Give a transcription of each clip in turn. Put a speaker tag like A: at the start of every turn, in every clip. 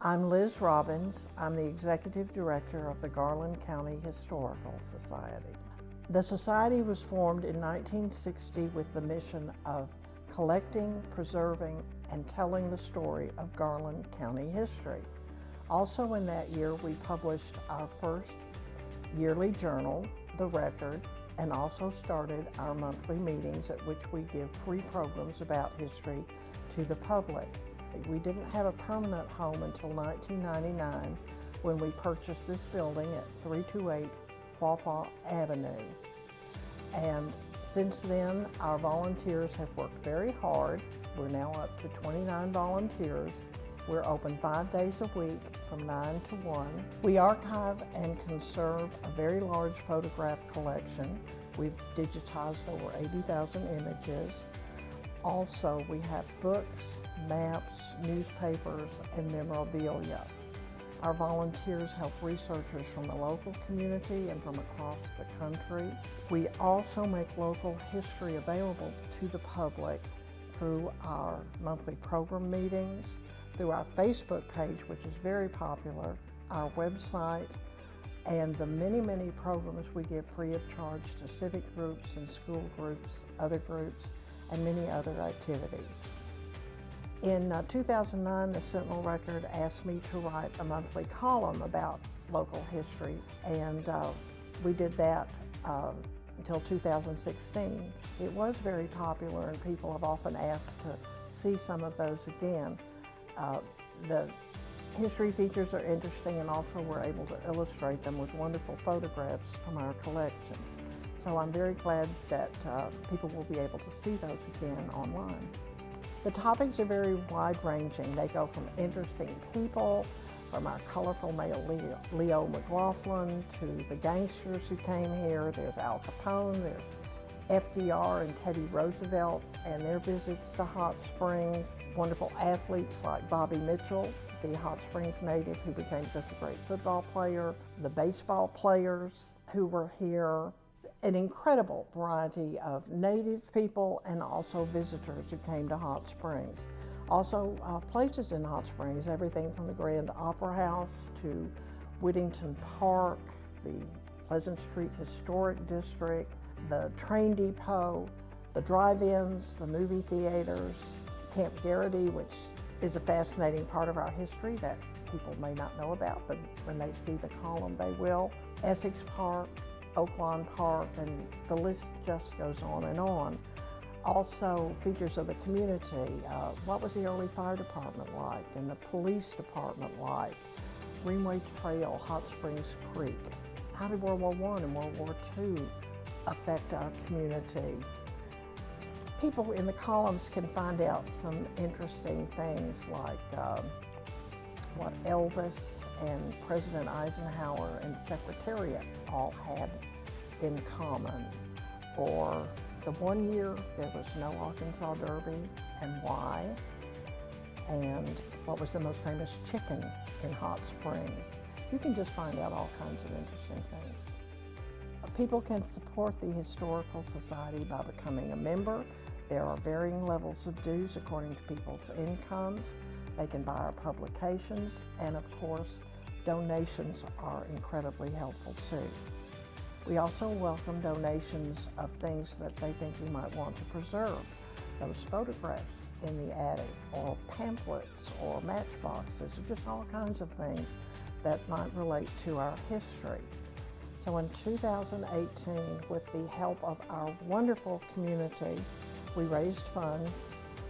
A: I'm Liz Robbins. I'm the Executive Director of the Garland County Historical Society. The Society was formed in 1960 with the mission of collecting, preserving, and telling the story of Garland County history. Also in that year, we published our first yearly journal, The Record, and also started our monthly meetings at which we give free programs about history to the public. We didn't have a permanent home until 1999 when we purchased this building at 328 Quapaw Avenue. And since then, our volunteers have worked very hard. We're now up to 29 volunteers. We're open 5 days a week from 9 to 1. We archive and conserve a very large photograph collection. We've digitized over 80,000 images. Also, we have books, maps, newspapers, and memorabilia. Our volunteers help researchers from the local community and from across the country. We also make local history available to the public through our monthly program meetings, through our Facebook page, which is very popular, our website, and the many, many programs we give free of charge to civic groups and school groups, other groups, and many other activities. In 2009, the Sentinel-Record asked me to write a monthly column about local history, and we did that until 2016. It was very popular, and people have often asked to see some of those again. The history features are interesting, and also we're able to illustrate them with wonderful photographs from our collections. So I'm very glad that people will be able to see those again online. The topics are very wide-ranging. They go from interesting people, from our colorful male Leo McLaughlin, to the gangsters who came here. There's Al Capone, there's FDR and Teddy Roosevelt and their visits to Hot Springs. Wonderful athletes like Bobby Mitchell, the Hot Springs native who became such a great football player. The baseball players who were here. An incredible variety of native people and also visitors who came to Hot Springs. Also places in Hot Springs, everything from the Grand Opera House to Whittington Park, the Pleasant Street Historic District, the train depot, the drive-ins, the movie theaters, Camp Garrity, which is a fascinating part of our history that people may not know about, but when they see the column they will. Essex Park, Oaklawn Park, and the list just goes on and on. Also, features of the community. What was the early fire department like and the police department like? Greenway Trail, Hot Springs Creek. How did World War I and World War II affect our community? People in the columns can find out some interesting things like what Elvis and President Eisenhower and Secretariat all had in common, or the one year there was no Arkansas Derby and why, and what was the most famous chicken in Hot Springs. You can just find out all kinds of interesting things. People can support the Historical Society by becoming a member. There are varying levels of dues according to people's incomes. They can buy our publications, and of course, donations are incredibly helpful too. We also welcome donations of things that they think we might want to preserve. Those photographs in the attic, or pamphlets, or matchboxes, or just all kinds of things that might relate to our history. So in 2018, with the help of our wonderful community, we raised funds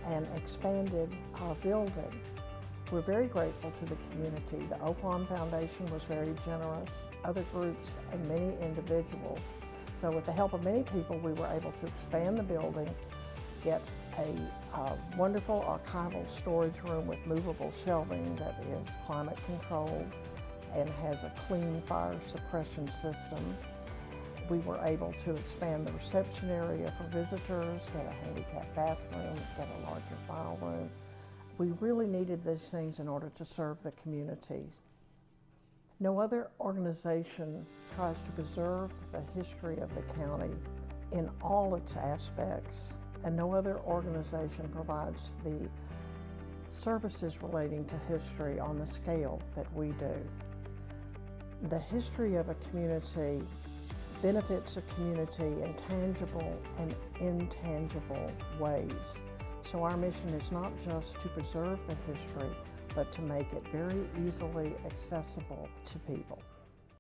A: and expanded our building. We're very grateful to the community. The Oaklawn Foundation was very generous, other groups, and many individuals. So with the help of many people, we were able to expand the building, get a wonderful archival storage room with movable shelving that is climate controlled and has a clean fire suppression system. We were able to expand the reception area for visitors, get a handicapped bathroom, get a larger file room. We really needed these things in order to serve the community. No other organization tries to preserve the history of the county in all its aspects, and no other organization provides the services relating to history on the scale that we do. The history of a community benefits a community in tangible and intangible ways. So our mission is not just to preserve the history, but to make it very easily accessible to people.